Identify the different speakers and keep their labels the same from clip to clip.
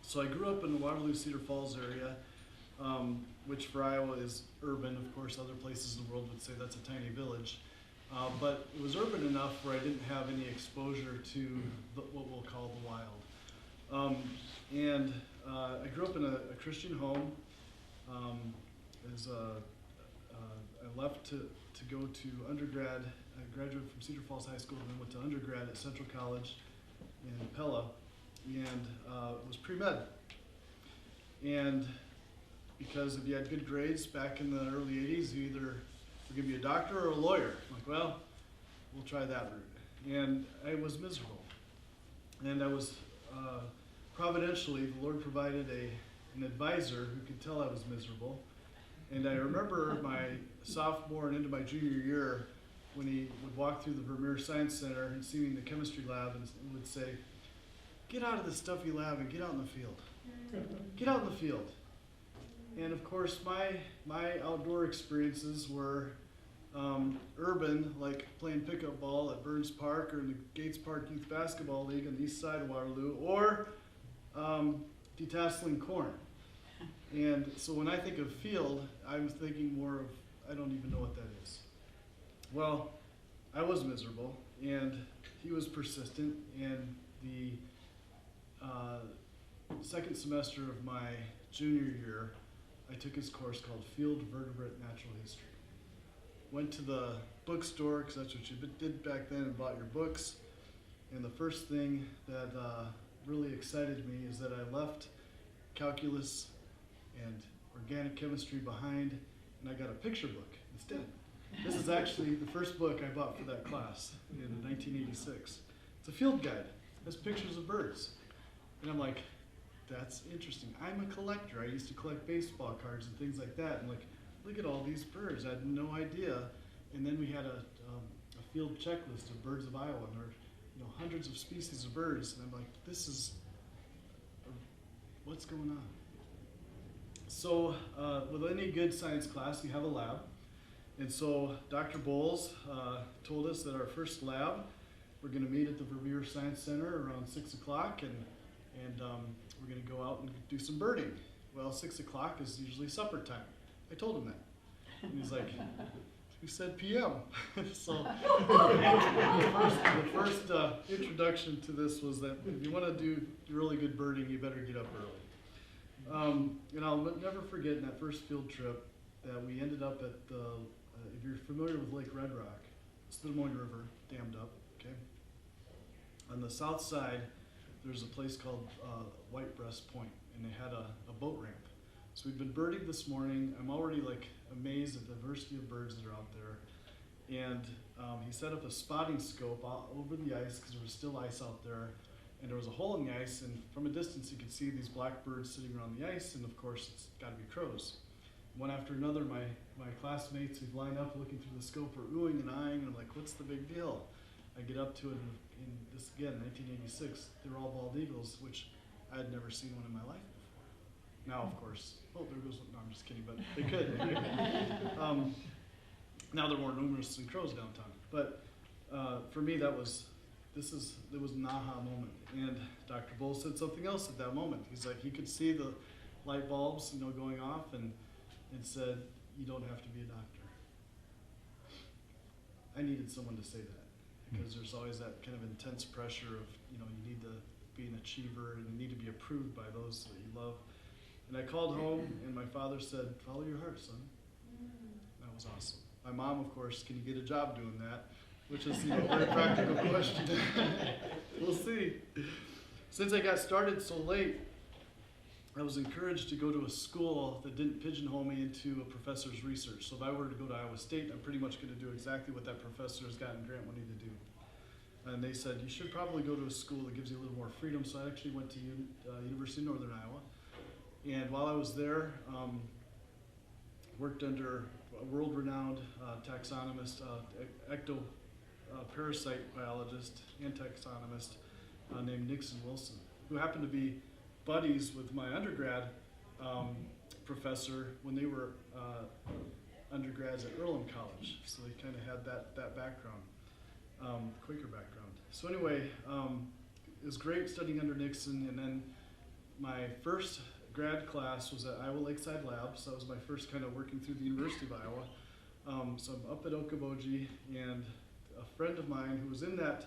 Speaker 1: So I grew up in the Waterloo, Cedar Falls area, which for Iowa is urban. Of course, other places in the world would say that's a tiny village. But it was urban enough where I didn't have any exposure to what we'll call the wild. And I grew up in a Christian home. I left to go to undergrad. I graduated from Cedar Falls High School and then went to undergrad at Central College in Pella, and it was pre-med. And because if you had good grades back in the early 80s, you either were going to be a doctor or a lawyer. I'm like, well, we'll try that route. And I was miserable. And I was, providentially, the Lord provided an advisor who could tell I was miserable. And I remember my sophomore and into my junior year when he would walk through the Vermeer Science Center and see me in the chemistry lab and would say, get out of the stuffy lab and get out in the field. Get out in the field. And of course, my outdoor experiences were urban, like playing pickup ball at Burns Park or in the Gates Park Youth Basketball League on the east side of Waterloo, or detasseling corn. And so when I think of field, I'm thinking more of, I don't even know what that is. Well, I was miserable, and he was persistent, and the second semester of my junior year, I took his course called Field Vertebrate Natural History. Went to the bookstore, because that's what you did back then, and bought your books. And the first thing that really excited me is that I left calculus and organic chemistry behind, and I got a picture book instead. This is actually the first book I bought for that class in 1986. It's a field guide. It has pictures of birds. And I'm like, that's interesting. I'm a collector. I used to collect baseball cards and things like that. And like, look at all these birds. I had no idea. And then we had a field checklist of birds of Iowa, and there are hundreds of species of birds. And I'm like, this is, what's going on? So with any good science class, you have a lab. And so Dr. Bowles told us that our first lab, we're going to meet at the Vermeer Science Center around 6 o'clock, and we're going to go out and do some birding. Well, 6 o'clock is usually supper time. I told him that. And he's like, who said PM? So the first introduction to this was that if you want to do really good birding, you better get up early. And I'll never forget in that first field trip that we ended up at the, if you're familiar with Lake Red Rock, it's the Des Moines River, dammed up, okay? On the south side, there's a place called White Breast Point, and they had a boat ramp. So we've been birding this morning. I'm already like amazed at the diversity of birds that are out there. And he set up a spotting scope over the ice because there was still ice out there. And there was a hole in the ice, and from a distance you could see these black birds sitting around the ice, and of course it's got to be crows. One after another, my classmates who've lined up looking through the scope are oohing and eyeing, and I'm like, what's the big deal? I get up to it, and in this, again, 1986, they were all bald eagles, which I had never seen one in my life before. Now, of course, oh, there goes, no, I'm just kidding, but they could. Now they're more numerous than crows downtown. But for me, it was an aha moment. And Dr. Bull said something else at that moment. He's like, he could see the light bulbs, going off, and said, you don't have to be a doctor. I needed someone to say that, because there's always that kind of intense pressure of, you need to be an achiever and you need to be approved by those that you love. And I called home, and my father said, follow your heart, son. That was awesome. My mom, of course, can you get a job doing that? Which is a very practical question. We'll see. Since I got started so late, I was encouraged to go to a school that didn't pigeonhole me into a professor's research. So if I were to go to Iowa State, I'm pretty much going to do exactly what that professor has gotten grant money to do. And they said, you should probably go to a school that gives you a little more freedom. So I actually went to University of Northern Iowa. And while I was there, worked under a world-renowned taxonomist, ectoparasite biologist and taxonomist named Nixon Wilson, who happened to be buddies with my undergrad professor when they were undergrads at Earlham College. So they kind of had that background, Quaker background. So anyway, it was great studying under Nixon, and then my first grad class was at Iowa Lakeside Lab, so that was my first kind of working through the University of Iowa. So I'm up at Okoboji, and a friend of mine who was in that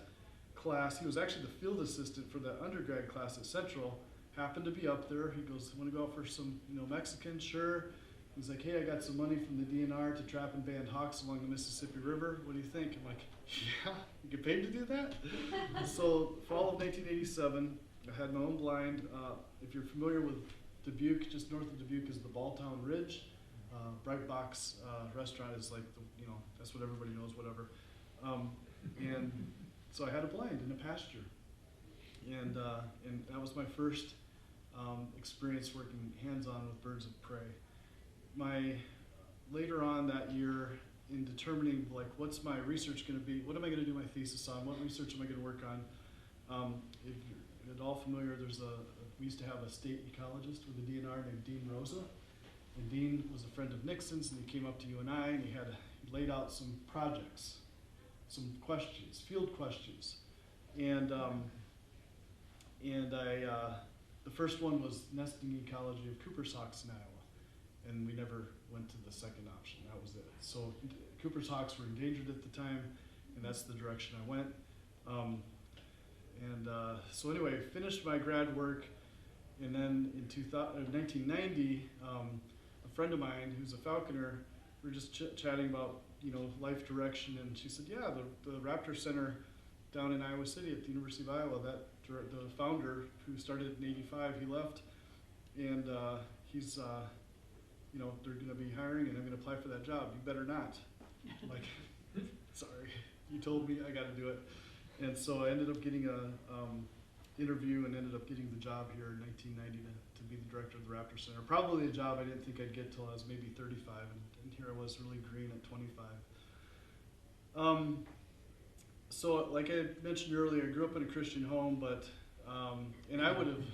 Speaker 1: class, he was actually the field assistant for the undergrad class at Central, happened to be up there. He goes, "Want to go out for some, Mexican?" "Sure." He's like, "Hey, I got some money from the DNR to trap and band hawks along the Mississippi River. What do you think?" I'm like, "Yeah, you get paid to do that?" So fall of 1987, I had my own blind. If you're familiar with Dubuque, just north of Dubuque is the Balltown Ridge. Bright Box restaurant is like, that's what everybody knows, whatever. And so I had a blind in a pasture. And that was my first experience working hands-on with birds of prey. Later on that year, in determining what's my research going to be, what am I going to do my thesis on, what research am I going to work on, if you're at all familiar, we used to have a state ecologist with the DNR named Dean Rosa, and Dean was a friend of Nixon's, and he came up to you and I, and he laid out some projects, some questions, field questions, and the first one was nesting ecology of Cooper's hawks in Iowa, and we never went to the second option. That was it. So Cooper's hawks were endangered at the time, and that's the direction I went. So anyway, finished my grad work, and then in 1990, a friend of mine who's a falconer, we were just chatting about life direction, and she said, "Yeah, the Raptor Center down in Iowa City at the University of Iowa, the founder who started it in '85, he left, and he's they're going to be hiring, and I'm going to apply for that job. You better not." I'm like, "Sorry, you told me, I got to do it." And so I ended up getting a interview and ended up getting the job here in 1990 to be the director of the Raptor Center. Probably a job I didn't think I'd get till I was maybe 35, and here I was really green at 25. So like I mentioned earlier, I grew up in a Christian home, but and I would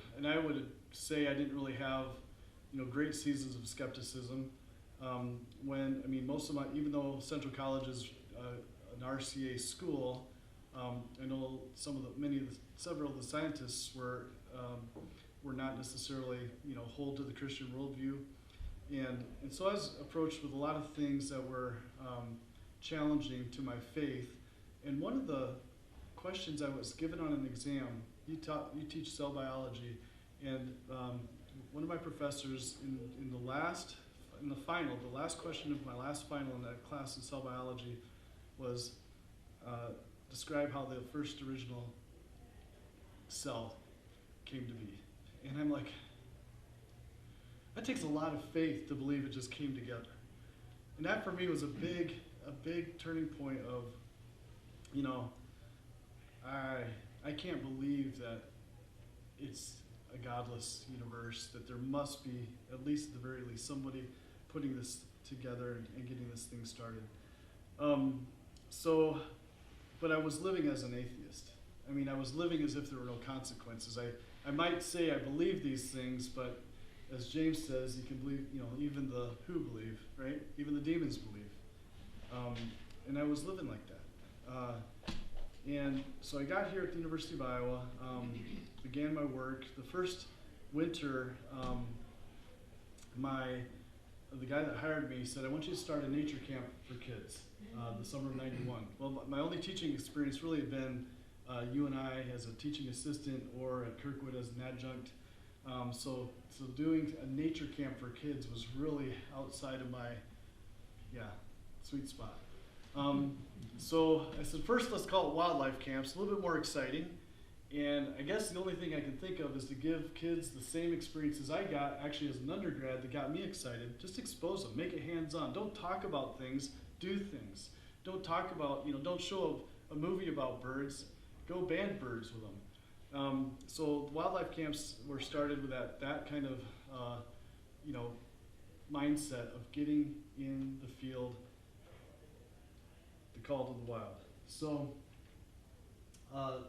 Speaker 1: say I didn't really have great seasons of skepticism. Most of my, even though Central College is an RCA school, I know several of the scientists were not necessarily hold to the Christian worldview, and so I was approached with a lot of things that were challenging to my faith. And one of the questions I was given on an exam, you teach cell biology, and one of my professors in the last question of my last final in that class in cell biology was describe how the first original cell came to be. And I'm like, that takes a lot of faith to believe it just came together. And that for me was a big turning point of, I can't believe that it's a godless universe, that there must be, at least at the very least, somebody putting this together and getting this thing started. But I was living as an atheist. I was living as if there were no consequences. I might say I believe these things, but as James says, you can believe, even the who believe, right? Even the demons believe. And I was living like that. And so I got here at the University of Iowa, began my work. The first winter, the guy that hired me said, "I want you to start a nature camp for kids," the summer of '91. Well, my only teaching experience really had been UNI as a teaching assistant or at Kirkwood as an adjunct. So doing a nature camp for kids was really outside of my, sweet spot. So I said, first let's call it wildlife camps, a little bit more exciting. And I guess the only thing I can think of is to give kids the same experiences I got actually as an undergrad that got me excited. Just expose them, make it hands-on. Don't talk about things, do things. Don't talk about, don't show a movie about birds, go band birds with them. So wildlife camps were started with that kind of, mindset of getting in the field, the call to the wild. So I'm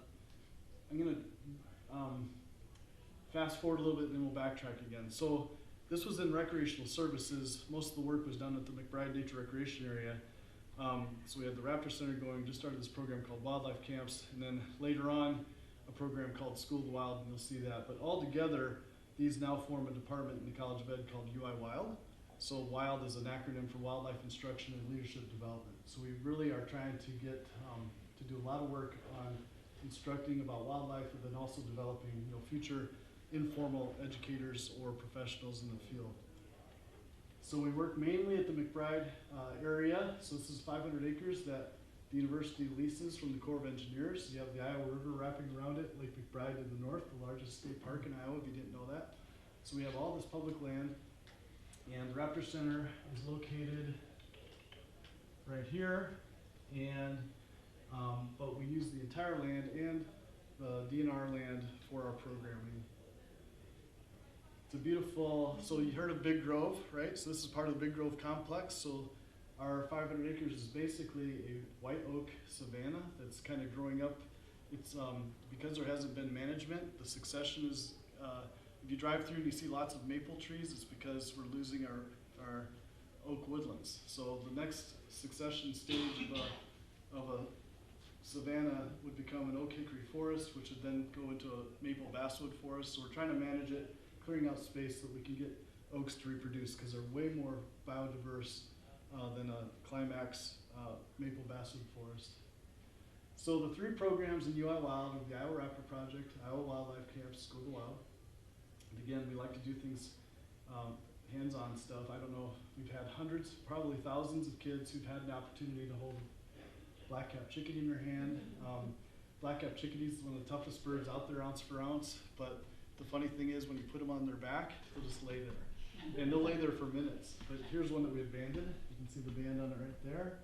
Speaker 1: going to fast forward a little bit and then we'll backtrack again. So this was in recreational services. Most of the work was done at the McBride Nature Recreation Area. So we had the Raptor Center going, just started this program called Wildlife Camps, and then later on a program called School of the Wild, and you'll see that. But altogether, these now form a department in the College of Ed called UI Wild. So WILD is an acronym for Wildlife Instruction and Leadership Development. So we really are trying to get to do a lot of work on instructing about wildlife, and then also developing future informal educators or professionals in the field. So we work mainly at the McBride area. So this is 500 acres that the university leases from the Corps of Engineers. You have the Iowa River wrapping around it, Lake McBride in the north, the largest state park in Iowa, if you didn't know that. So we have all this public land, and the Raptor Center is located right here, and but we use the entire land and the DNR land for our programming. It's a beautiful, so you heard of Big Grove, right? So this is part of the Big Grove complex. So our 500 acres is basically a white oak savanna that's kind of growing up. It's because there hasn't been management, the succession is, if you drive through and you see lots of maple trees, it's because we're losing our oak woodlands. So the next succession stage of a savanna would become an oak hickory forest, which would then go into a maple basswood forest. So we're trying to manage it, clearing out space so that we can get oaks to reproduce, because they're way more biodiverse than a climax maple basswood forest. So the three programs in UI Wild are the Iowa Raptor Project, Iowa Wildlife Camps, Go to Wild. And again, we like to do things hands-on stuff. I don't know, we've had hundreds, probably thousands of kids who've had an opportunity to hold black-capped chickadee in their hand. Black-capped chickadee is one of the toughest birds out there, ounce for ounce, but the funny thing is when you put them on their back, they'll just lay there. And they'll lay there for minutes. But here's one that we abandoned. You can see the band on it right there.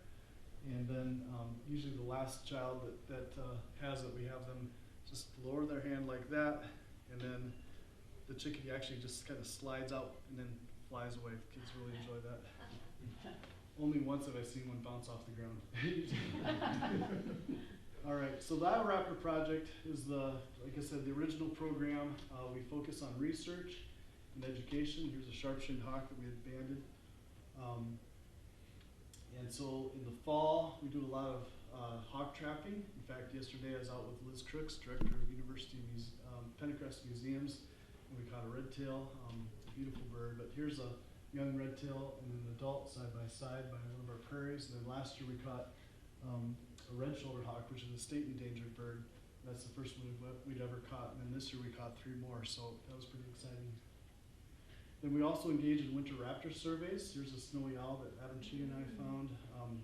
Speaker 1: And then usually the last child that has it, we have them just lower their hand like that, and then the chickadee actually just kind of slides out and then flies away. Kids really enjoy that. Only once have I seen one bounce off the ground. All right, so the Iowa Raptor Project is like I said, the original program. We focus on research and education. Here's a sharp-shinned hawk that we had banded. And so in the fall, we do a lot of hawk trapping. In fact, yesterday I was out with Liz Crooks, director of University Pentecost Museums, and we caught a redtail. It's a beautiful bird, but here's a young redtail and an adult side by side by one of our prairies. And then last year we caught a red-shouldered hawk, which is a state endangered bird. That's the first one we'd ever caught. And then this year we caught 3 more, so that was pretty exciting. Then we also engage in winter raptor surveys. Here's a snowy owl that Adam Chi and I found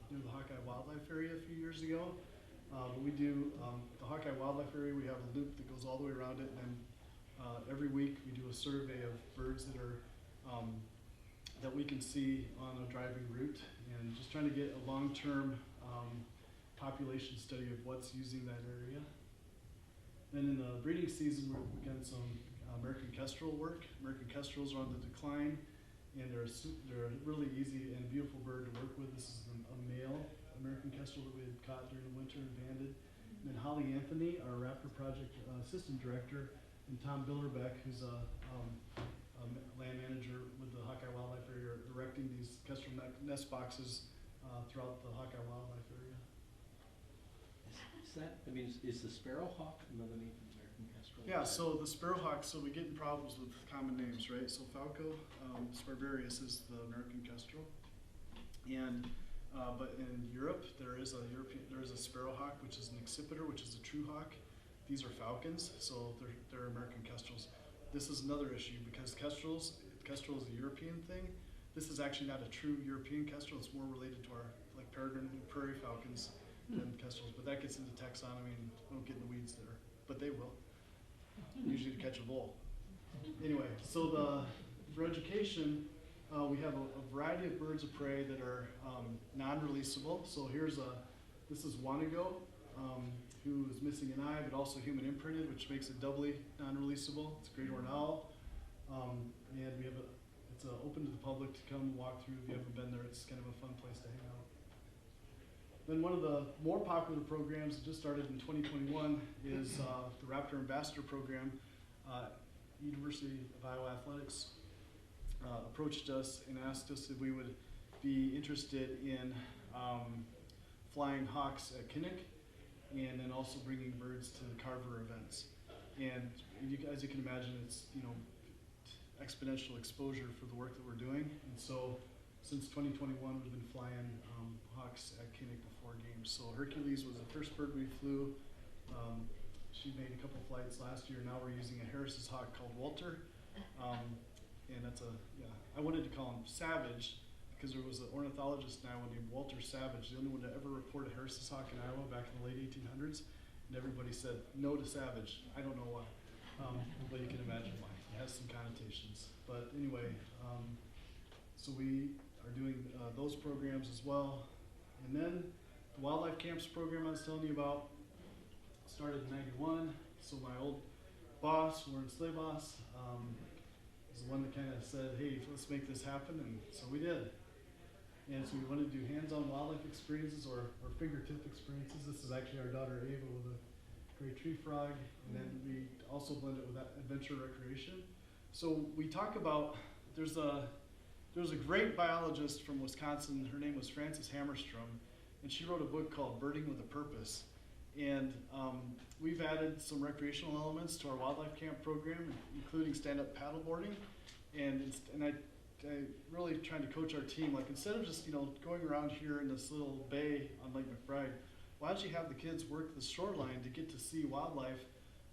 Speaker 1: near the Hawkeye Wildlife Area a few years ago. We do, the Hawkeye Wildlife Area, we have a loop that goes all the way around it, and then every week we do a survey of birds that are that we can see on a driving route, and just trying to get a long-term population study of what's using that area. Then in the breeding season, we've done some American kestrel work. American kestrels are on the decline, and they're a really easy and beautiful bird to work with. This is a male American kestrel that we had caught during the winter and banded. And then Holly Anthony, our Raptor Project assistant director, and Tom Billerbeck, who's a land manager with the Hawkeye Wildlife Area, are erecting these kestrel nest boxes throughout the Hawkeye Wildlife Area.
Speaker 2: Is the sparrowhawk another name for the American kestrel?
Speaker 1: Yeah, so the sparrowhawk, so we get in problems with common names, right? So Falco sparvarius is the American kestrel, and but in Europe there is a sparrowhawk, which is an accipiter, which is a true hawk. These are falcons, so they're American kestrels. This is another issue because kestrel is a European thing. This is actually not a true European kestrel. It's more related to our like peregrine prairie falcons than kestrels, but that gets into taxonomy and we won't get in the weeds there, but they will, usually to catch a bull. Anyway, so for education, we have a variety of birds of prey that are non-releasable. So this is Wanago, who is missing an eye, but also human imprinted, which makes it doubly non-releasable. It's a great horned owl, and it's open to the public to come walk through. If you haven't been there, it's kind of a fun place to hang out. Then one of the more popular programs that just started in 2021 is the Raptor Ambassador Program. University of Iowa Athletics approached us and asked us if we would be interested in flying hawks at Kinnick, and then also bringing birds to the Carver events. And as you can imagine, it's exponential exposure for the work that we're doing. And so since 2021, we've been flying hawks at Kinnick before games. So Hercules was the first bird we flew. She made a couple flights last year. Now we're using a Harris's hawk called Walter. And that's I wanted to call him Savage because there was an ornithologist in Iowa named Walter Savage, the only one to ever report a Harris's hawk in Iowa back in the late 1800s. And everybody said no to Savage. I don't know why, but you can imagine why. It has some connotations. But anyway, so we are doing those programs as well. And then the wildlife camps program I was telling you about started in '91. So my old boss, Warren Slayboss, was the one that kind of said, hey, let's make this happen, and so we did. And so we wanted to do hands-on wildlife experiences or fingertip experiences. This is actually our daughter Ava with a gray tree frog, and then we also blend it with that adventure recreation. So we talk about, there was a great biologist from Wisconsin, her name was Frances Hammerstrom, and she wrote a book called Birding with a Purpose. And we've added some recreational elements to our wildlife camp program, including stand-up paddleboarding. And I really trying to coach our team, like instead of just going around here in this little bay on Lake McBride, why don't you have the kids work the shoreline to get to see wildlife,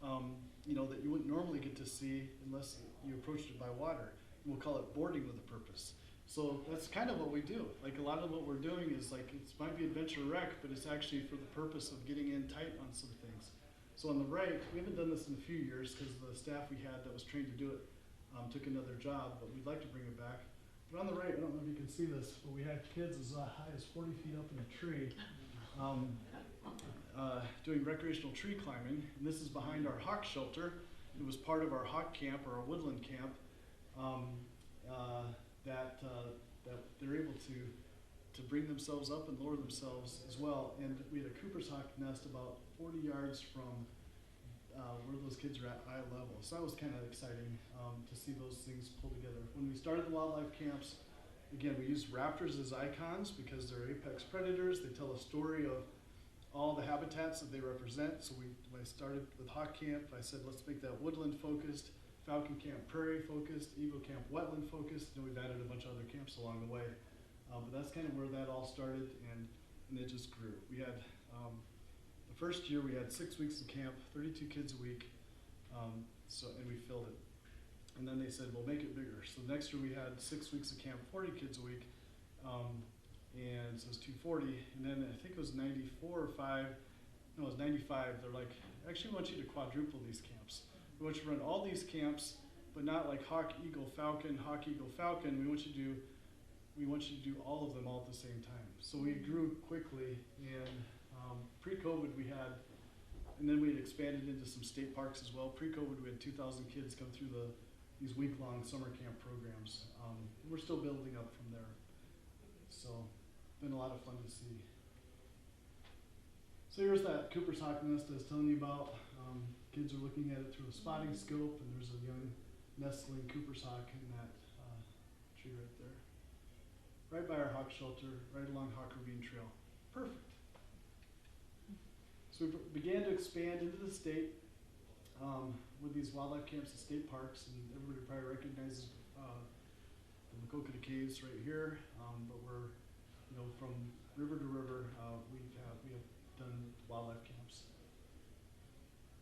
Speaker 1: that you wouldn't normally get to see unless you approached it by water. And we'll call it boarding with a purpose. So that's kind of what we do. Like a lot of what we're doing is like, it might be adventure rec, but it's actually for the purpose of getting in tight on some things. So on the right, we haven't done this in a few years because the staff we had that was trained to do it took another job, but we'd like to bring it back. But on the right, I don't know if you can see this, but we had kids as high as 40 feet up in a tree doing recreational tree climbing. And this is behind our hawk shelter. It was part of our hawk camp or our woodland camp. That they're able to bring themselves up and lower themselves as well. And we had a Cooper's hawk nest about 40 yards from where those kids are at eye level. So that was kind of exciting to see those things pull together. When we started the wildlife camps, again, we used raptors as icons because they're apex predators. They tell a story of all the habitats that they represent. So when I started with hawk camp, I said, let's make that woodland focused. Falcon Camp Prairie focused, Eagle Camp Wetland focused, and we've added a bunch of other camps along the way. But that's kind of where that all started, and it just grew. We had, the first year we had 6 weeks of camp, 32 kids a week, and we filled it. And then they said, well, make it bigger. So the next year we had 6 weeks of camp, 40 kids a week, and so it was 240. And then I think it was 94 or 5, no, it was 95. They're like, actually, we want you to quadruple these camps. We want you to run all these camps, but not like hawk, eagle, falcon, hawk, eagle, falcon. We want you to do all of them all at the same time. So we grew quickly, and pre-COVID we had, and then we had expanded into some state parks as well. Pre-COVID we had 2,000 kids come through these week-long summer camp programs. We're still building up from there. So it's been a lot of fun to see. So here's that Cooper's hawk nest I was telling you about. Kids are looking at it through a spotting scope, and there's a young nestling Cooper's hawk in that tree right there. Right by our hawk shelter, right along Hawk Ravine Trail. Perfect. So we began to expand into the state with these wildlife camps and state parks, and everybody probably recognizes the Macokota Caves right here, but we're, from river to river, we have done wildlife camps.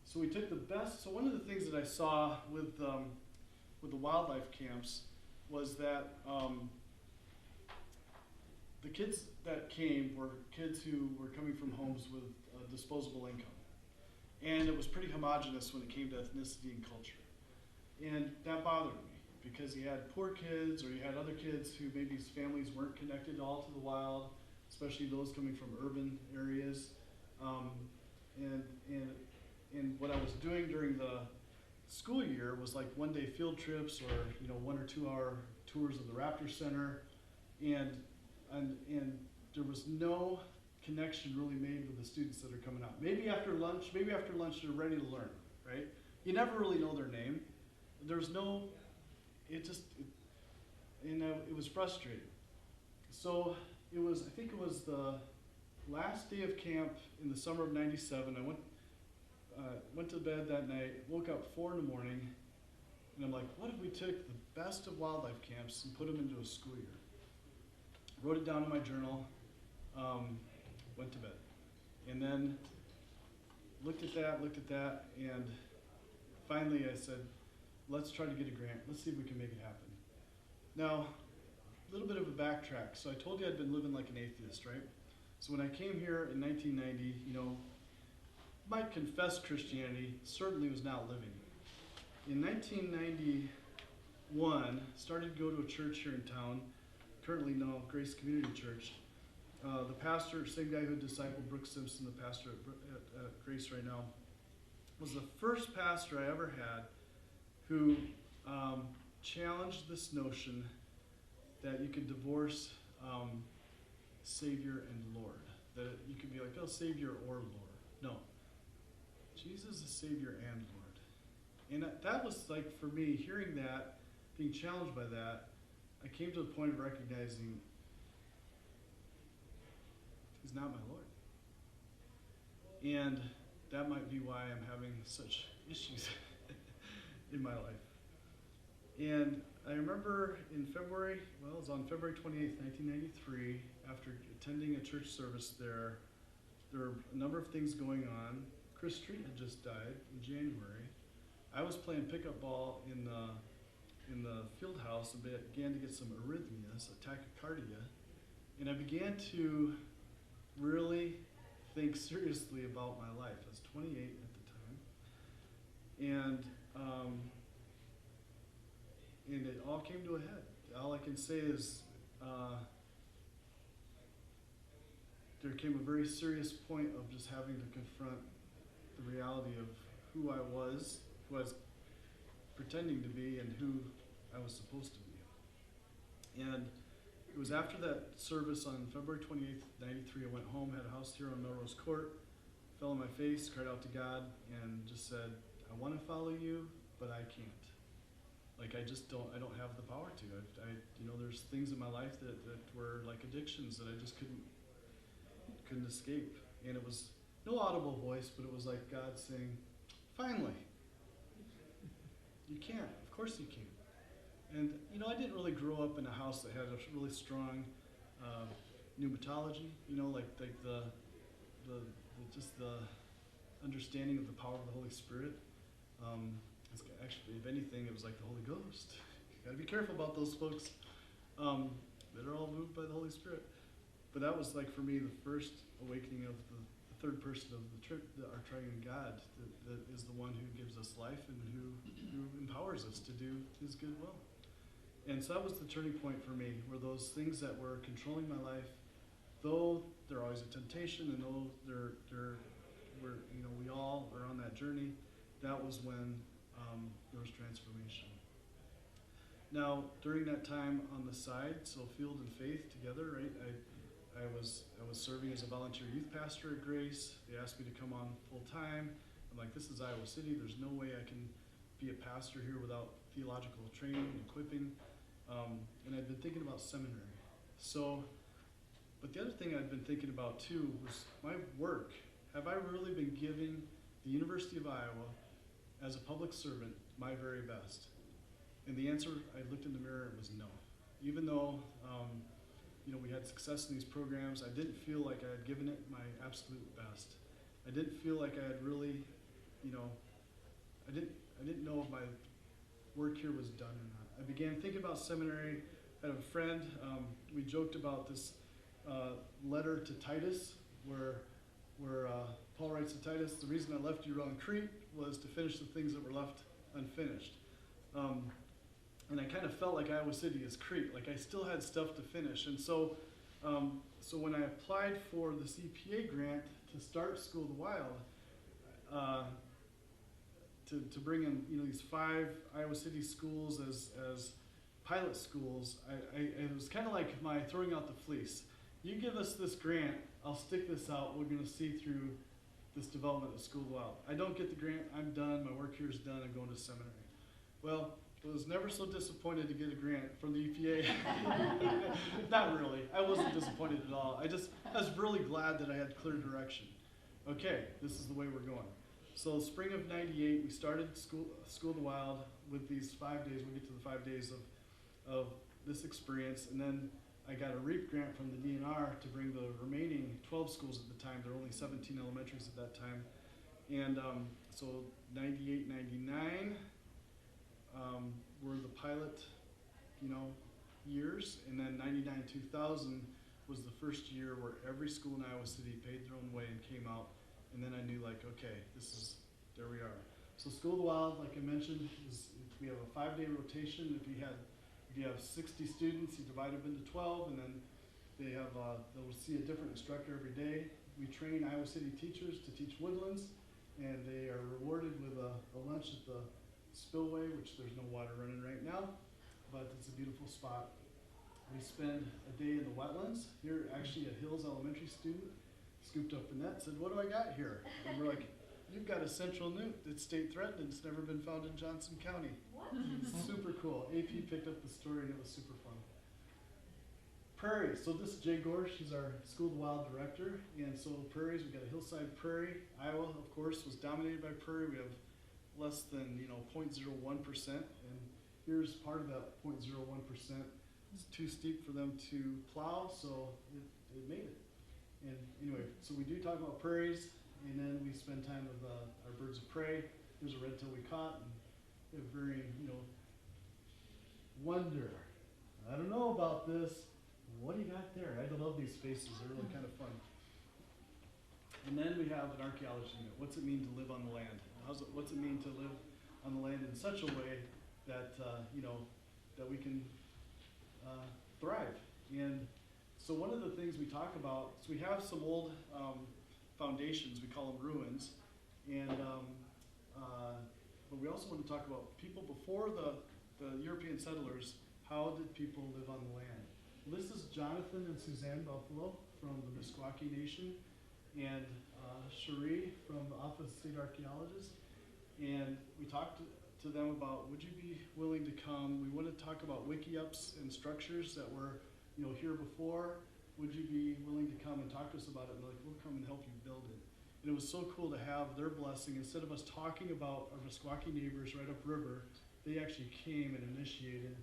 Speaker 1: So we took the best. So one of the things that I saw with the wildlife camps was that the kids that came were kids who were coming from homes with disposable income, and it was pretty homogenous when it came to ethnicity and culture, and that bothered me because you had poor kids or you had other kids who maybe his families weren't connected at all to the wild, especially those coming from urban areas, and what I was doing during the school year was like one-day field trips or 1 or 2 hour tours of the Raptor Center, and there was no connection really made with the students that are coming out. Maybe after lunch they're ready to learn, right? You never really know their name. There's no, it was frustrating. So I think it was the last day of camp in the summer of '97. I went to bed that night, woke up 4 in the morning, And I'm like, what if we took the best of wildlife camps and put them into a school year? Wrote it down in my journal, went to bed. And then looked at that, and finally I said, let's try to get a grant. Let's see if we can make it happen. Now, a little bit of a backtrack. So I told you I'd been living like an atheist, right? So when I came here in 1990, might confess Christianity, certainly was not living. In 1991, started to go to a church here in town, currently now Grace Community Church. The pastor, same guy who discipled Brooke Simpson, the pastor at Grace right now, was the first pastor I ever had who challenged this notion that you could divorce Savior and Lord. That you could be like, oh, Savior or Lord. No. Jesus is Savior and Lord. And that was like, for me, hearing that, being challenged by that, I came to the point of recognizing He's not my Lord. And that might be why I'm having such issues in my life. And I remember in February, well, it was on February 28th, 1993, after attending a church service there were a number of things going on. Chris Street had just died in January. I was playing pickup ball in the field house and began to get some arrhythmias, a tachycardia, and I began to really think seriously about my life. I was 28 at the time, and it all came to a head. All I can say is there came a very serious point of just having to confront the reality of who I was pretending to be, and who I was supposed to be. And it was after that service on February 28th, 93, I went home, had a house here on Melrose Court, fell on my face, cried out to God, and just said, I want to follow you, but I can't. Like, I don't have the power to. There's things in my life that were like addictions that I just couldn't escape. And it was no audible voice, but it was like God saying, finally, you can. Of course you can. And, I didn't really grow up in a house that had a really strong pneumatology, like the understanding of the power of the Holy Spirit. Actually, if anything, it was like the Holy Ghost. You gotta be careful about those folks that are all moved by the Holy Spirit. But that was like, for me, the first awakening of the third person of our triune God, that is the one who gives us life and who empowers us to do His good will. And so that was the turning point for me, where those things that were controlling my life, though they're always a temptation, and though we all are on that journey, that was when there was transformation. Now, during that time on the side, so Field and Faith together, right? I was serving as a volunteer youth pastor at Grace. They asked me to come on full time. I'm like, this is Iowa City. There's no way I can be a pastor here without theological training and equipping. And I'd been thinking about seminary. But the other thing I'd been thinking about too was my work. Have I really been giving the University of Iowa, as a public servant, my very best? And the answer, I looked in the mirror, it was no. Even though we had success in these programs, I didn't feel like I had given it my absolute best. I didn't feel like I had really, I didn't know if my work here was done or not. I began thinking about seminary. I had a friend, we joked about this letter to Titus, where Paul writes to Titus, the reason I left you on Crete was to finish the things that were left unfinished. And I kind of felt like Iowa City is Crete, like I still had stuff to finish. And so when I applied for the CPA grant to start School of the Wild, to bring in these 5 Iowa City schools as pilot schools, it was kind of like my throwing out the fleece. You give us this grant, I'll stick this out, we're going to see through this development of School of the Wild. I don't get the grant, I'm done, my work here is done, I'm going to seminary. Well, I was never so disappointed to get a grant from the EPA. Not really, I wasn't disappointed at all. I was really glad that I had clear direction. Okay, this is the way we're going. So spring of '98, we started School of the Wild with these 5 days. We'll get to the 5 days of this experience, and then I got a REAP grant from the DNR to bring the remaining 12 schools at the time. There were only 17 elementaries at that time. And so 98, 99 were the pilot, years. And then 99, 2000 was the first year where every school in Iowa City paid their own way and came out. And then I knew, like, okay, there we are. So School of the Wild, like I mentioned, we have a 5-day rotation. If you have 60 students, you divide them into 12, and then they'll see a different instructor every day. We train Iowa City teachers to teach Woodlands, and they are rewarded with a lunch at the spillway, which there's no water running right now, but it's a beautiful spot. We spend a day in the wetlands. Here, actually, a Hills Elementary student scooped up a net and said, "What do I got here?" And we're like, "You've got a central newt that's state threatened. It's never been found in Johnson County."
Speaker 3: What?
Speaker 1: Super cool. AP picked up the story and it was super fun. Prairies. So this is Jay Gore. She's our School of the Wild director. And so prairies, we've got a hillside prairie. Iowa, of course, was dominated by prairie. We have less than 0.01%. And here's part of that 0.01%. It's too steep for them to plow, so it made it. And anyway, so we do talk about prairies, and then we spend time with our birds of prey. There's a red tail we caught, and we have very, wonder. I don't know about this. What do you got there? I love these spaces. They're really kind of fun. And then we have an archaeology unit. What's it mean to live on the land? What's it mean to live on the land in such a way that that we can thrive? And so one of the things we talk about, so we have some old foundations. We call them ruins, and but we also want to talk about people before the European settlers. How did people live on the land? Well, this is Jonathan and Suzanne Buffalo from the Meskwaki Nation, and Cherie from the Office of State Archaeologists. And we talked to them about, would you be willing to come? We want to talk about wiki-ups and structures that were here before. Would you be willing to come and talk to us about it? And they're like, we'll come and help you build it. And it was so cool to have their blessing. Instead of us talking about our Meskwaki neighbors right upriver, they actually came and initiated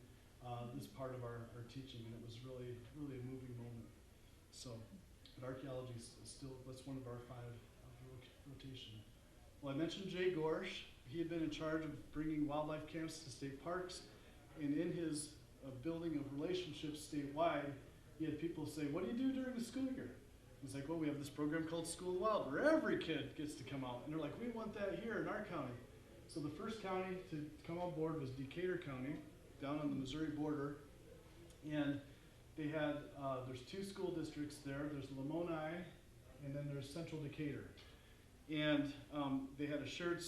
Speaker 1: this part of our teaching, and it was really, really a moving moment. So, but archaeology is still, that's one of our 5 rotation. Well, I mentioned Jay Gorsh. He had been in charge of bringing wildlife camps to state parks, and in his building of relationships statewide, he had people say, "What do you do during the school year?" He's like, "Well, we have this program called School of the Wild, where every kid gets to come out." And they're like, "We want that here in our county." So the first county to come on board was Decatur County, down on the Missouri border. And they had, there's 2 school districts there. There's Lamoni, and then there's Central Decatur. And they had a shared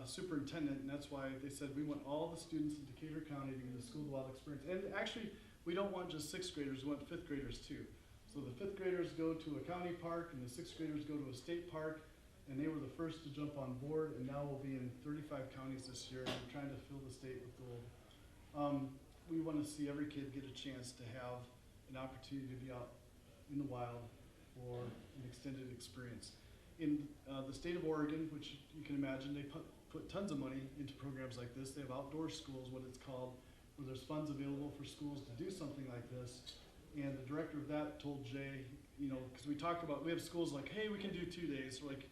Speaker 1: superintendent, and that's why they said, we want all the students in Decatur County to get a School of the Wild experience. And actually, we don't want just 6th graders, we want 5th graders too. So the 5th graders go to a county park, and the 6th graders go to a state park, and they were the first to jump on board, and now we'll be in 35 counties this year, and we're trying to fill the state with gold. We want to see every kid get a chance to have an opportunity to be out in the wild for an extended experience. In the state of Oregon, which you can imagine, they put tons of money into programs like this. They have outdoor schools, what it's called, where there's funds available for schools to do something like this. And the director of that told Jay, because we have schools like, hey, we can do 2 days. We're like,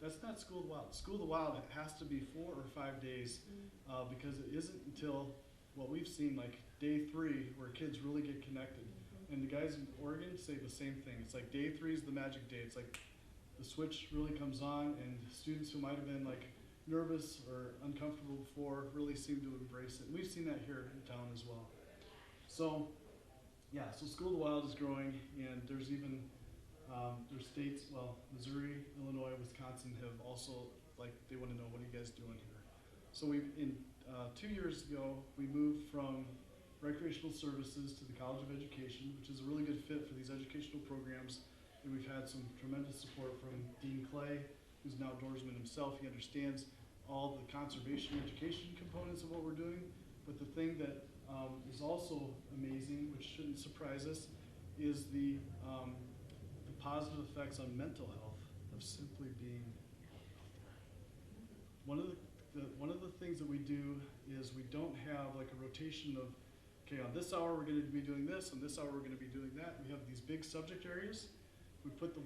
Speaker 1: that's not School of the Wild. School of the Wild, it has to be 4 or 5 days, because it isn't until what we've seen, like day 3, where kids really get connected. And the guys in Oregon say the same thing. It's like day 3 is the magic day. It's like the switch really comes on, and students who might have been like nervous or uncomfortable before really seem to embrace it. And we've seen that here in town as well. So, yeah, so School of the Wild is growing, and there's even, there's states, well, Missouri, Illinois, Wisconsin have also, they want to know, what are you guys doing here? So 2 years ago, we moved from recreational services to the College of Education, which is a really good fit for these educational programs. And we've had some tremendous support from Dean Clay, who's an outdoorsman himself. He understands all the conservation education components of what we're doing. But the thing that is also amazing, which shouldn't surprise us, is the positive effects on mental health of simply being out there. one of the things that we do is we don't have like a rotation of, okay, on this hour we're going to be doing this, on this hour we're going to be doing that. We have these big subject areas. We put the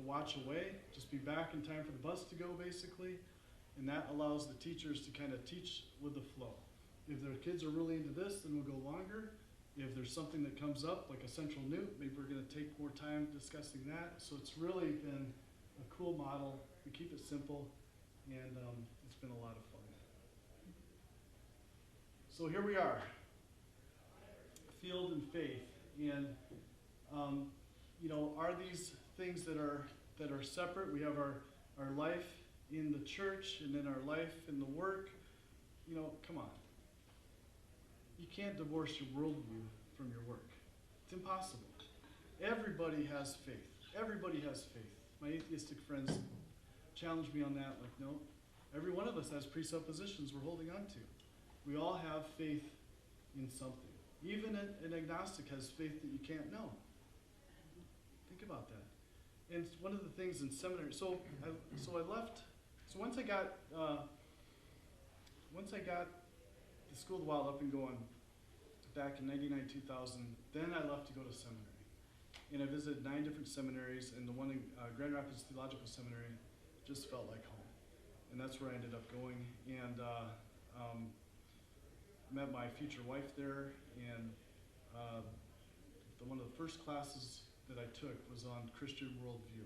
Speaker 1: watch away, just be back in time for the bus to go, basically, and that allows the teachers to kind of teach with the flow. If their kids are really into this, then we'll go longer. If there's something that comes up, like a central newt, maybe we're going to take more time discussing that. So it's really been a cool model. We keep it simple, and it's been a lot of fun. So here we are, field and faith, and you know, are these things that are separate? We have our life in the church, and then our life in the work. You know, come on. You can't divorce your worldview from your work. It's impossible. Everybody has faith. Everybody has faith. My atheistic friends challenge me on that, like, no, every one of us has presuppositions we're holding on to. We all have faith in something. Even an agnostic has faith that you can't know. Think about that. And it's one of the things in seminary. So I left. So once I got the School of the Wild up and going back in 99, 2000, then I left to go to seminary. And I visited 9 different seminaries, and the one in Grand Rapids Theological Seminary just felt like home. And that's where I ended up going. And met my future wife there, and one of the first classes that I took was on Christian worldview.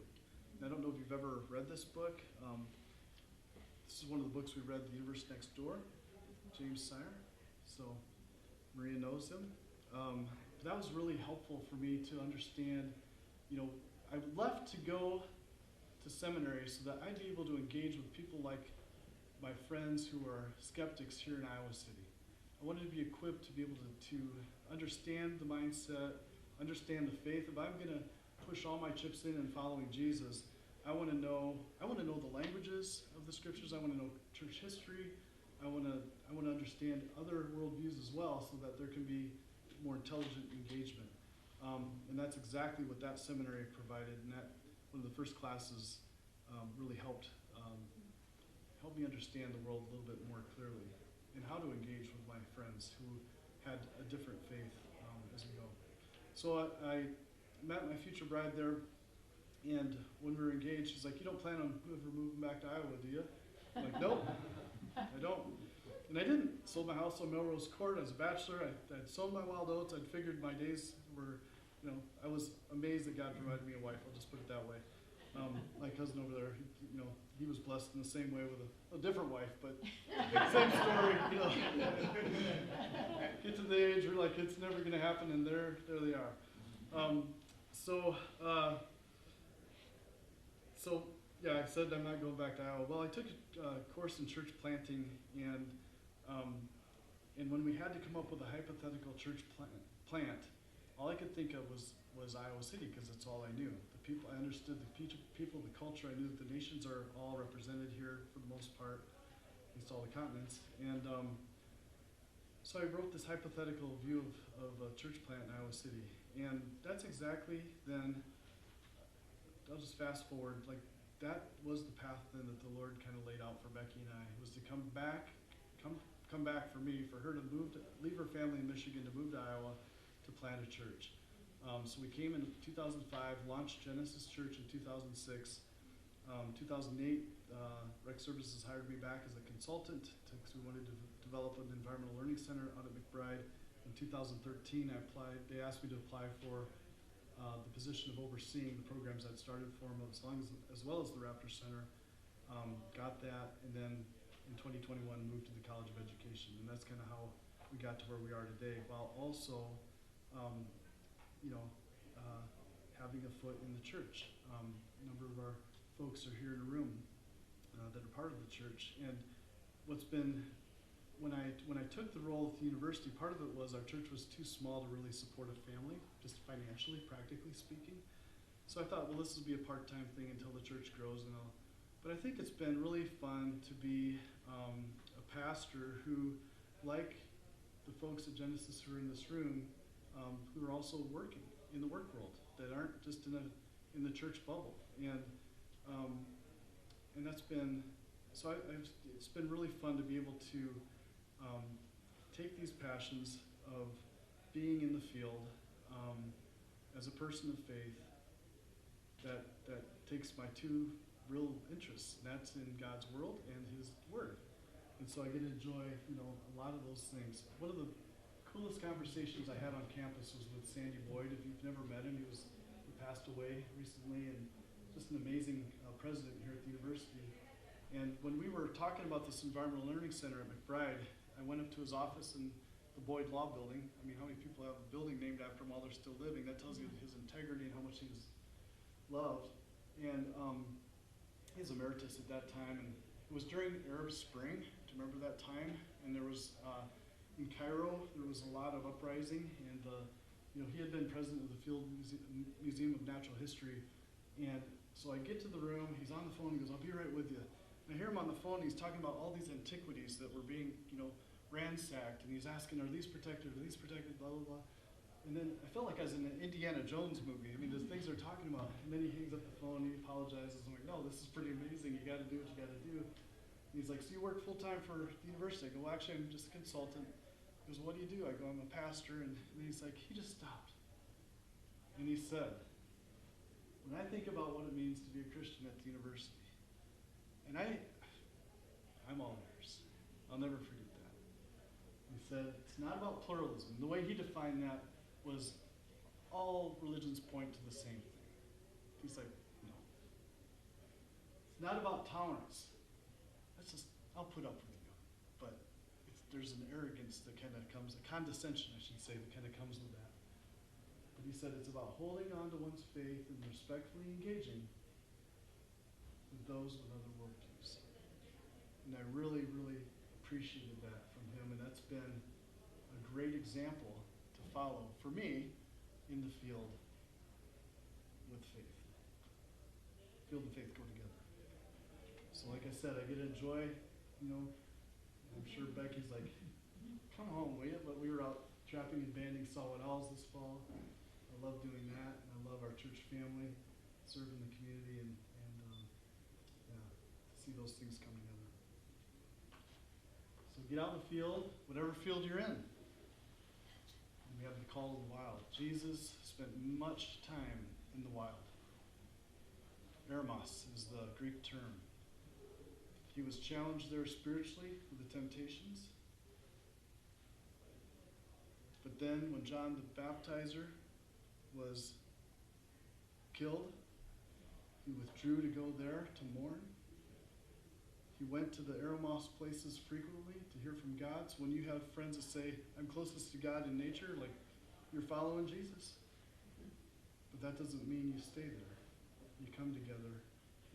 Speaker 1: And I don't know if you've ever read this book. This is one of the books we read, The Universe Next Door, James Sire. So Maria knows him. That was really helpful for me to understand, you know, I left to go to seminary so that I'd be able to engage with people like my friends who are skeptics here in Iowa City. I wanted to be equipped to be able to understand the mindset, understand the faith. If I'm going to push all my chips in and following Jesus, I want to know the languages of the scriptures. I want to know church history. I want to understand other worldviews as well, so that there can be more intelligent engagement. And that's exactly what that seminary provided. And that one of the first classes really helped me understand the world a little bit more clearly, and how to engage with my friends who had a different faith as we go. So I met my future bride there, and when we were engaged, she's like, "You don't plan on ever moving back to Iowa, do you?" I'm like, "Nope, I don't." And I didn't. Sold my house on Melrose Court. I was a bachelor. I'd sown my wild oats. I'd figured my days were, you know, I was amazed that God provided me a wife. I'll just put it that way. My cousin over there, you know, he was blessed in the same way with a different wife, but same story, you know. Get to the age where like it's never going to happen, and there they are. So yeah, I said I'm not going back to Iowa. Well, I took a course in church planting, and when we had to come up with a hypothetical church plant, all I could think of was Iowa City, because that's all I knew. The people, I understood the people, the culture. I knew that the nations are all represented here for the most part, at least all the continents. And so I wrote this hypothetical view of a church plant in Iowa City, and that's exactly then. I'll just fast forward. Like that was the path then that the Lord kind of laid out for Becky and I. It was to come back for me, for her to leave her family in Michigan to move to Iowa to plant a church. So we came in 2005, launched Genesis Church in 2006. 2008, Rec Services hired me back as a consultant because we wanted to develop an environmental learning center out at McBride. In 2013, I applied. They asked me to apply for the position of overseeing the programs I'd started for them, as well as the Raptor Center. Got that, and then in 2021 moved to the College of Education, and that's kind of how we got to where we are today, while also having a foot in the church. A number of our folks are here in the room that are part of the church, and what's been, when I took the role at the university, part of it was our church was too small to really support a family, just financially, practically speaking. So I thought, well, this will be a part-time thing until the church grows and all. But I think it's been really fun to be a pastor who, like the folks at Genesis who are in this room, who are also working in the work world, that aren't just in the church bubble, and that's been so it's been really fun to be able to take these passions of being in the field as a person of faith that takes my two real interests, and that's in God's world and His Word. And so I get to enjoy, a lot of those things. One of the coolest conversations I had on campus was with Sandy Boyd. If you've never met him, he passed away recently, and just an amazing president here at the university. And when we were talking about this Environmental Learning Center at McBride, I went up to his office in the Boyd Law Building. I mean, how many people have a building named after him while they're still living? That tells you his integrity and how much he's loved. And he's emeritus at that time, and it was during Arab Spring. Do you remember that time? And there was, in Cairo, there was a lot of uprising, and he had been president of the Field Museum of Natural History. And so I get to the room, he's on the phone, he goes, "I'll be right with you." And I hear him on the phone, he's talking about all these antiquities that were being, ransacked, and he's asking, "Are these protected, blah, blah, blah." And then I felt like I was in an Indiana Jones movie. I mean, the things they're talking about. And then he hangs up the phone, he apologizes. I'm like, "No, this is pretty amazing. You got to do what you got to do." And he's like, "So you work full-time for the university?" I go, "Well, actually, I'm just a consultant." He goes, "What do you do?" I go, "I'm a pastor." And then he's like, he just stopped. And he said, "When I think about what it means to be a Christian at the university," and I'm all ears. I'll never forget that. He said, "It's not about pluralism." The way he defined that was all religions point to the same thing. He's like, "No. It's not about tolerance. I'll put up with you." But there's an arrogance that kind of comes, a condescension, I should say, that kind of comes with that. But he said it's about holding on to one's faith and respectfully engaging with those with other worldviews. And I really, really appreciated that from him, and that's been a great example to follow for me in the field with faith. Field and faith go together. So like I said, I get to enjoy, I'm sure Becky's like, "Come home, will you?" But we were out trapping and banding saw-whet owls this fall. I love doing that, and I love our church family, serving the community, and to see those things come together. So get out in the field, whatever field you're in. And we have the call of the wild. Jesus spent much time in the wild. Eremos is the Greek term. He was challenged there spiritually with the temptations. But then when John the Baptizer was killed, he withdrew to go there to mourn. He went to the Eremos places frequently to hear from God. So when you have friends that say, "I'm closest to God in nature," like, you're following Jesus. But that doesn't mean you stay there. You come together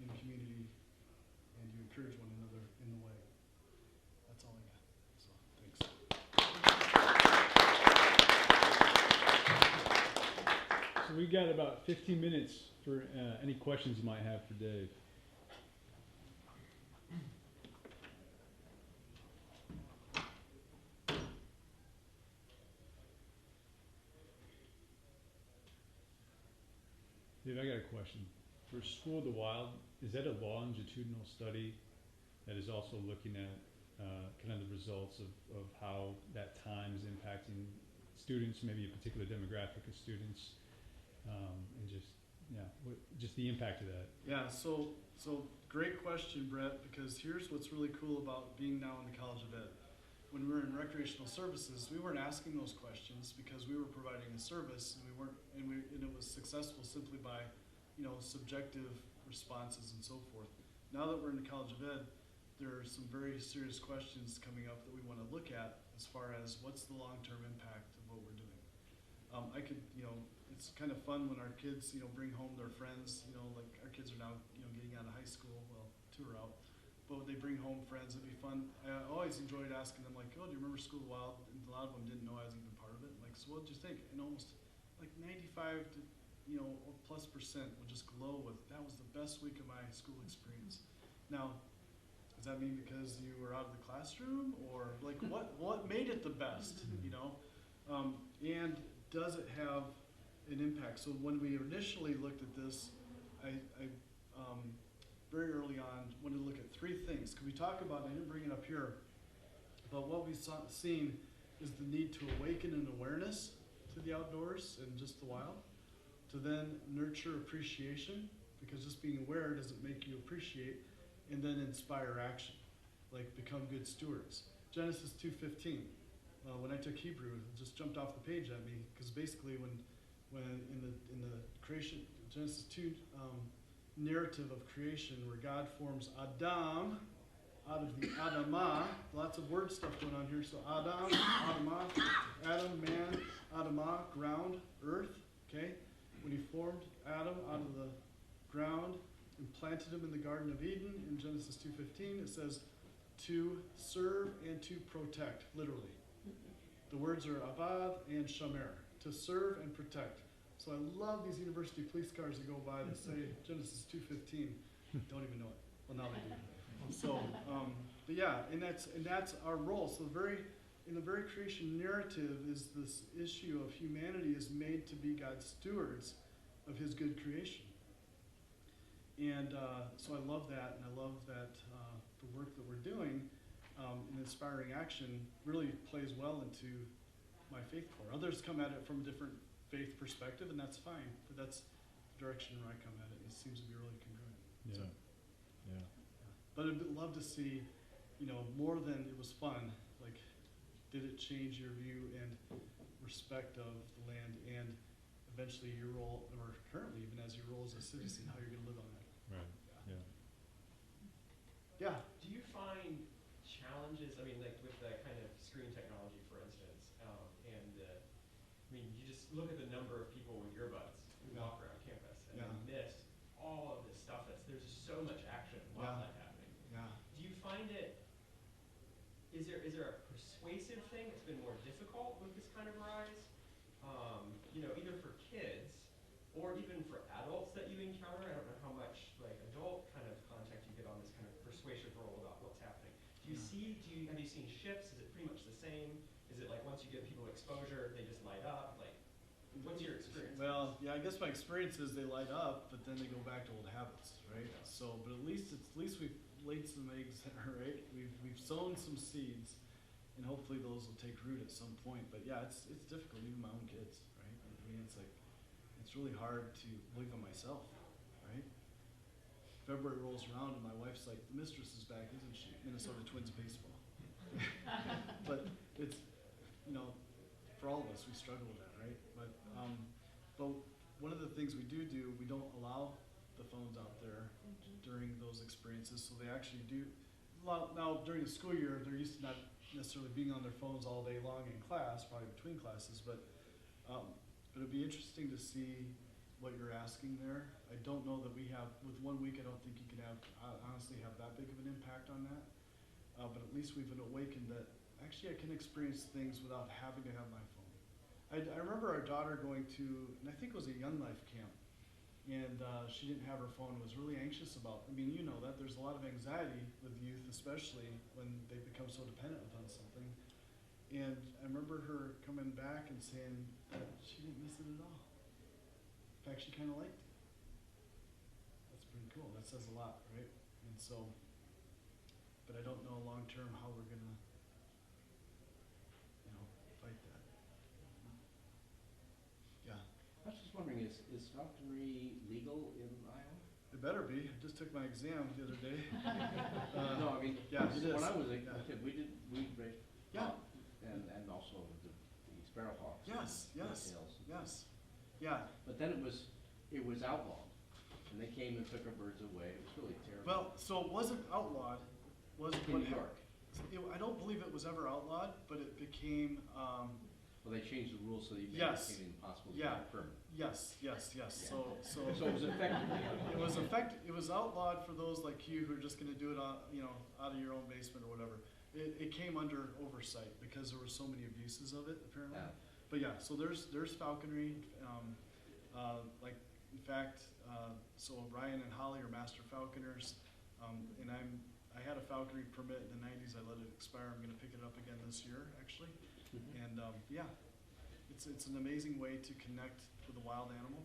Speaker 1: in community and you encourage one another in the way. That's all I got. So, thanks.
Speaker 3: So we got about 15 minutes for any questions you might have for Dave. Dave, I got a question. For School of the Wild, is that a longitudinal study that is also looking at kind of the results of how that time is impacting students, maybe a particular demographic of students, and just the impact of that?
Speaker 1: Yeah, so great question, Brett, because here's what's really cool about being now in the College of Ed. When we were in recreational services, we weren't asking those questions because we were providing a service, and it was successful simply by, subjective responses and so forth. Now that we're in the College of Ed, there are some very serious questions coming up that we want to look at as far as what's the long-term impact of what we're doing. It's kind of fun when our kids, bring home their friends, like our kids are now, getting out of high school, well, 2 are out. But they bring home friends, it'd be fun. I always enjoyed asking them, like, "Oh, do you remember School of the Wild?" And a lot of them didn't know I was even part of it. Like, "So what did you think?" And almost like 95 to, or plus % would just glow with, "That was the best week of my school experience." Now, does that mean because you were out of the classroom, or like what made it the best, and does it have an impact? So when we initially looked at this, I very early on, wanted to look at three things. Could we talk about, I didn't bring it up here, but what we've seen is the need to awaken an awareness to the outdoors and just the wild, to then nurture appreciation, because just being aware doesn't make you appreciate, and then inspire action, like become good stewards. Genesis 2:15. When I took Hebrew, it just jumped off the page at me, because basically when in the creation, Genesis 2 narrative of creation, where God forms Adam out of the Adamah, lots of word stuff going on here. So Adam, Adamah, Adam, man, Adamah, ground, earth. Okay, when he formed Adam out of the ground and planted him in the Garden of Eden in Genesis 2:15, it says to serve and to protect, literally. The words are abad and shamer, to serve and protect. So I love these university police cars that go by that say Genesis 2:15. Don't even know it. Well, now they do. So, but yeah, and that's our role. So in the very creation narrative is this issue of humanity is made to be God's stewards of His good creation. And so I love that, and I love that the work that we're doing in inspiring action really plays well into my faith core. Others come at it from a different faith perspective, and that's fine. But that's the direction where I come at it. It seems to be really congruent.
Speaker 3: Yeah.
Speaker 1: So,
Speaker 3: Yeah.
Speaker 1: but I'd love to see, more than it was fun. Like, did it change your view and respect of the land, and eventually your role, or currently even as your role as a citizen, how you're going to live on it?
Speaker 3: Right. Yeah.
Speaker 1: Yeah.
Speaker 4: Do you find challenges, I mean, like with the kind of screen technology, for instance, you just look at the number of people with earbuds who walk around campus and they miss all of this stuff there's so much action and wildlife happening.
Speaker 1: Yeah.
Speaker 4: Do you find is there a persuasive thing that's been more difficult with this kind of rise? Either for kids or even for adults that you encounter. I don't know how much like adult kind of contact you get on this kind of persuasive role about what's happening. Have you seen shifts? Is it pretty much the same? Is it like once you give people exposure, they just light up? Like, what's your experience?
Speaker 1: Well, yeah, I guess my experience is they light up, but then they go back to old habits, right?
Speaker 4: Yeah.
Speaker 1: So, but at least we've laid some eggs there, right? We've sown some seeds, and hopefully those will take root at some point. But yeah, it's difficult, even my own kids, right? I mean, it's really hard to believe in myself, right? February rolls around and my wife's like, the mistress is back, isn't she? Minnesota Twins baseball. But it's, for all of us, we struggle with that, right? But one of the things we do, we don't allow the phones out there during those experiences. So they actually do. Now, during the school year, they're used to not necessarily being on their phones all day long in class, probably between classes, but it'd be interesting to see what you're asking there. I don't know that we have, with 1 week, I don't think you can honestly have that big of an impact on that. But at least we've been awakened that actually I can experience things without having to have my phone. I remember our daughter going to, and I think it was a Young Life camp, and she didn't have her phone, was really anxious about, you know that there's a lot of anxiety with youth, especially when they become so dependent upon something. And I remember her coming back and saying that she didn't miss it at all. In fact, she kind of liked it. That's pretty cool. That says a lot, right? And so, but I don't know long term how we're gonna, fight that. Yeah.
Speaker 2: I was just wondering, is falconry legal in Iowa?
Speaker 1: It better be. I just took my exam the other day.
Speaker 2: No, I mean,
Speaker 1: yeah, it is.
Speaker 2: when I was a
Speaker 1: Yeah.
Speaker 2: kid, we raised
Speaker 1: Yeah.
Speaker 2: and also the sparrowhawks.
Speaker 1: Yes,
Speaker 2: and
Speaker 1: yes,
Speaker 2: whitetails.
Speaker 1: yes. Yeah.
Speaker 2: But then it was outlawed, and they came and took our birds away. It was really terrible.
Speaker 1: Well, so it wasn't outlawed. Was
Speaker 2: in New York.
Speaker 1: I don't believe it was ever outlawed, but it became.
Speaker 2: Well, they changed the rules so that you made
Speaker 1: Yes.
Speaker 2: it impossible to
Speaker 1: Yeah.
Speaker 2: get a permit.
Speaker 1: Yes.
Speaker 2: Yeah.
Speaker 1: So
Speaker 2: So it was effectively
Speaker 1: It was outlawed for those like you who are just going to do it out of your own basement or whatever. It came under oversight because there were so many abuses of it apparently.
Speaker 2: Yeah.
Speaker 1: But yeah, so there's falconry. Like in fact, so Ryan and Holly are master falconers, and I had a falconry permit in the '90s. I let it expire. I'm going to pick it up again this year actually. And yeah, it's an amazing way to connect with a wild animal.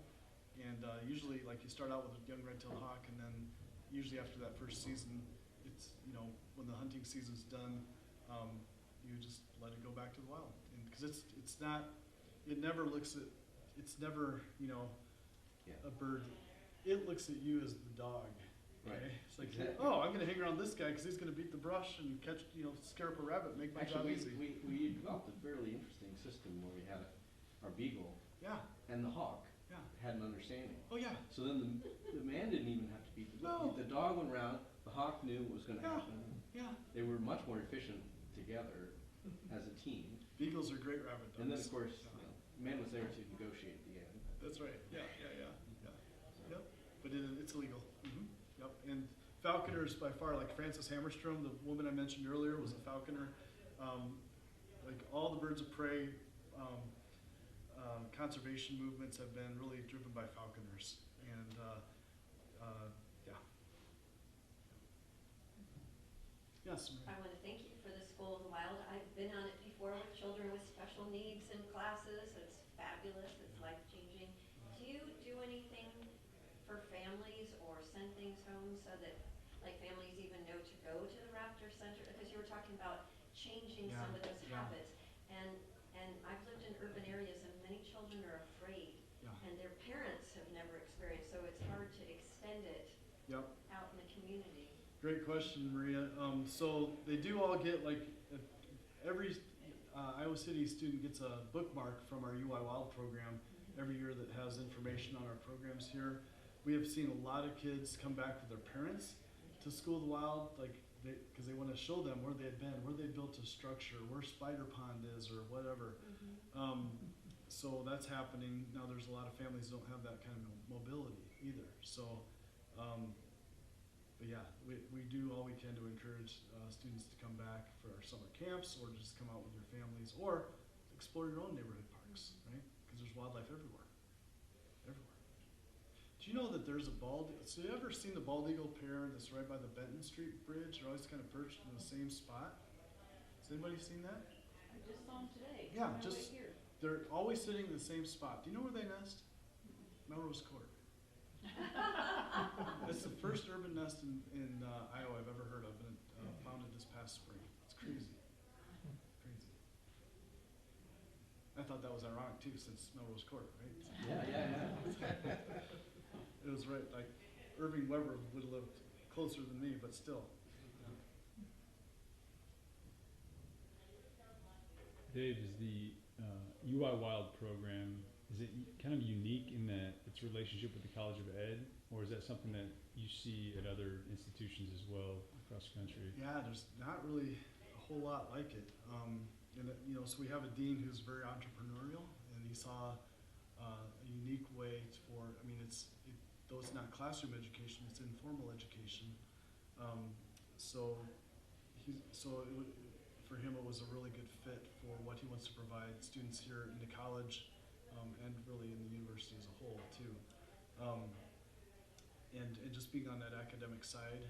Speaker 1: And usually, like you start out with a young red-tailed hawk, and then usually after that first season, it's, you know, when the hunting season's done, you just let it go back to the wild. And, cause it's not, it never looks at, it's never, you know,
Speaker 2: Yeah.
Speaker 1: a bird, it looks at you as the dog. Okay?
Speaker 2: Right.
Speaker 1: It's like,
Speaker 2: Exactly.
Speaker 1: oh, I'm gonna hang around this guy because he's gonna beat the brush and catch, you know, scare up a rabbit, make my job
Speaker 2: Actually,
Speaker 1: easy.
Speaker 2: we developed a fairly interesting system where we had our beagle
Speaker 1: Yeah,
Speaker 2: and the hawk
Speaker 1: yeah.
Speaker 2: had an understanding.
Speaker 1: Oh yeah,
Speaker 2: So then the man didn't even have to beat the dog.
Speaker 1: No.
Speaker 2: The dog went around, the hawk knew what was gonna
Speaker 1: Yeah.
Speaker 2: happen.
Speaker 1: yeah.
Speaker 2: They were much more efficient together as a team.
Speaker 1: Beagles are great rabbit dogs.
Speaker 2: And then, of course, you know, the man was there to negotiate at the end.
Speaker 1: That's right. Yeah. Yep. But it's illegal. Yep. And falconers by far, like Frances Hammerstrom, the woman I mentioned earlier, was a falconer. Like all the birds of prey conservation movements have been really driven by falconers. And yeah. Yes. Maria?
Speaker 5: I want to thank you for the School of the Wild. I've been on it before with children with special needs in classes. It's fabulous. It's life-changing. Do you do anything for families or send things home so that, like, families even know to go to the Raptor Center? Because you were talking about changing some of those habits. And I've lived in urban areas and many children are afraid.
Speaker 1: Yeah.
Speaker 5: And their parents have never experienced, so it's hard to extend it
Speaker 1: Yep.
Speaker 5: out in the community.
Speaker 1: Great question, Maria. So they do all get, like, every Iowa City student gets a bookmark from our UI Wild program every year that has information on our programs here. We have seen a lot of kids come back with their parents to School of the Wild, like, because they want to show them where they had been, where they built a structure, where Spider Pond is, or whatever. So that's happening. Now there's a lot of families that don't have that kind of mobility either. So, but yeah, we do all we can to encourage students to come back for our summer camps, or just come out with your families, or explore your own neighborhood parks, right? Because there's wildlife everywhere, everywhere. Do you know that there's a so you ever seen the bald eagle pair that's right by the Benton Street Bridge? They're always kind of perched in the same spot. Has anybody seen that?
Speaker 6: I just saw them today.
Speaker 1: Yeah,
Speaker 6: on my way
Speaker 1: just-
Speaker 6: here.
Speaker 1: They're always sitting in the same spot. Do you know where they nest? Melrose Court. It's the first urban nest in Iowa I've ever heard of, and founded this past spring. It's crazy. Crazy. I thought that was ironic too, since Melrose Court, right?
Speaker 2: Yeah.
Speaker 1: It was right, like Irving Weber would have lived closer than me, but still.
Speaker 3: Dave, is the UI Wild program, is it kind of unique in that its relationship with the College of Ed, or is that something that you see at other institutions as well across the country?
Speaker 1: Yeah, there's not really a whole lot like it. So we have a dean who's very entrepreneurial, and he saw a unique way for, though it's not classroom education, it's informal education. For him, it was a really good fit for what he wants to provide students here in the college, and really in the university as a whole too. And just being on that academic side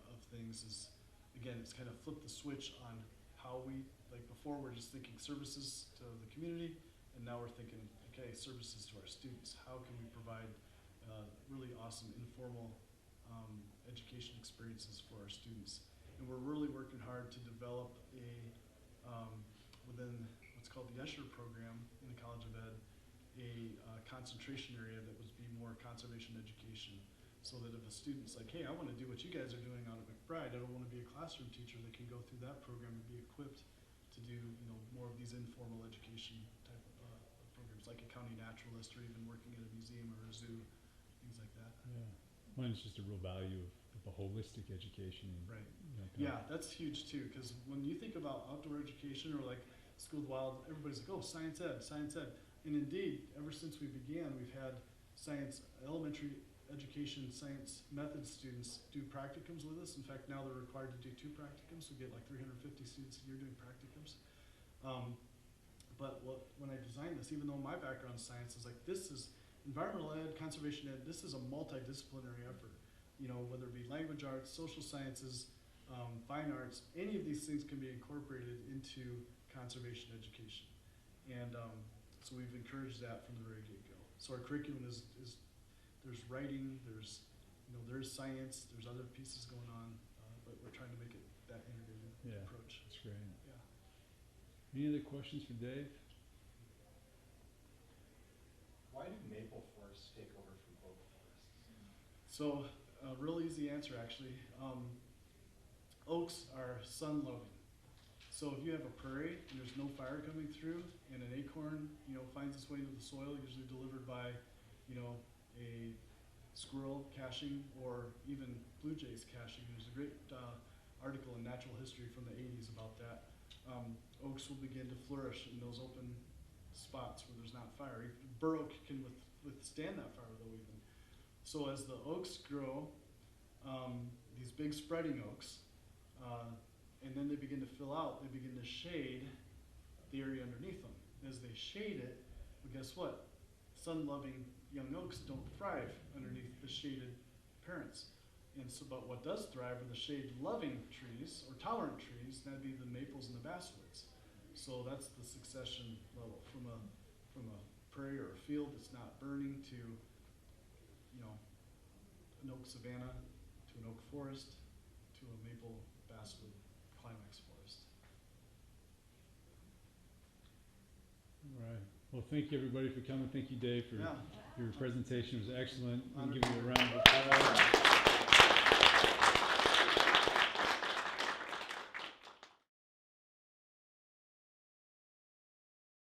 Speaker 1: of things is, again, it's kind of flipped the switch on how we, like before we're just thinking services to the community, and now we're thinking, okay, services to our students. How can we provide really awesome informal education experiences for our students? And we're really working hard to develop within what's called the Escher program in the College of Ed, a concentration area that would be more conservation education, so that if a student's like, hey, I want to do what you guys are doing out at McBride, I don't want to be a classroom teacher, they can go through that program and be equipped to do more of these informal education type of programs, like a county naturalist, or even working at a museum or a zoo, things like that.
Speaker 3: Yeah, mine's just a real value of a holistic education.
Speaker 1: Right.
Speaker 3: Kind
Speaker 1: Yeah, that's huge too, because when you think about outdoor education, or like School of the Wild, everybody's like, oh, science ed, science ed. And indeed, ever since we began, we've had science, elementary education, science methods students do practicums with us. In fact, now they're required to do 2 practicums. We get like 350 students a year doing practicums. But when I designed this, even though my background is science, is like, this is environmental ed, conservation ed, this is a multidisciplinary effort. Whether it be language arts, social sciences, fine arts, any of these things can be incorporated into conservation education. And so we've encouraged that from the very get-go. So our curriculum is there's writing, there's there's science, there's other pieces going on, but we're trying to make it that integrated
Speaker 3: Yeah.
Speaker 1: approach.
Speaker 3: That's great.
Speaker 1: Yeah.
Speaker 3: Any other questions for Dave?
Speaker 6: Why do maple forests take over from oak forests?
Speaker 1: So, a real easy answer actually. Oaks are sun loving. So if you have a prairie and there's no fire coming through and an acorn, finds its way into the soil, usually delivered by, a squirrel caching or even blue jays caching. There's a great article in Natural History from the 80s about that. Oaks will begin to flourish in those open spots where there's not fire. Bur oak can withstand that fire though even. So as the oaks grow, these big spreading oaks, and then they begin to fill out, they begin to shade the area underneath them. As they shade it, well, guess what? Sun-loving young oaks don't thrive underneath the shaded parents. And so, but what does thrive are the shade-loving trees, or tolerant trees, that'd be the maples and the basswoods. So that's the succession level from a prairie or a field that's not burning to, an oak savanna, to an oak forest, to a maple basswood climax forest.
Speaker 3: All right. Well, thank you everybody for coming. Thank you, Dave, for
Speaker 1: Yeah.
Speaker 3: your presentation. It was excellent. I'll
Speaker 1: Honored
Speaker 3: give
Speaker 1: to
Speaker 3: you a
Speaker 1: be
Speaker 3: round of applause.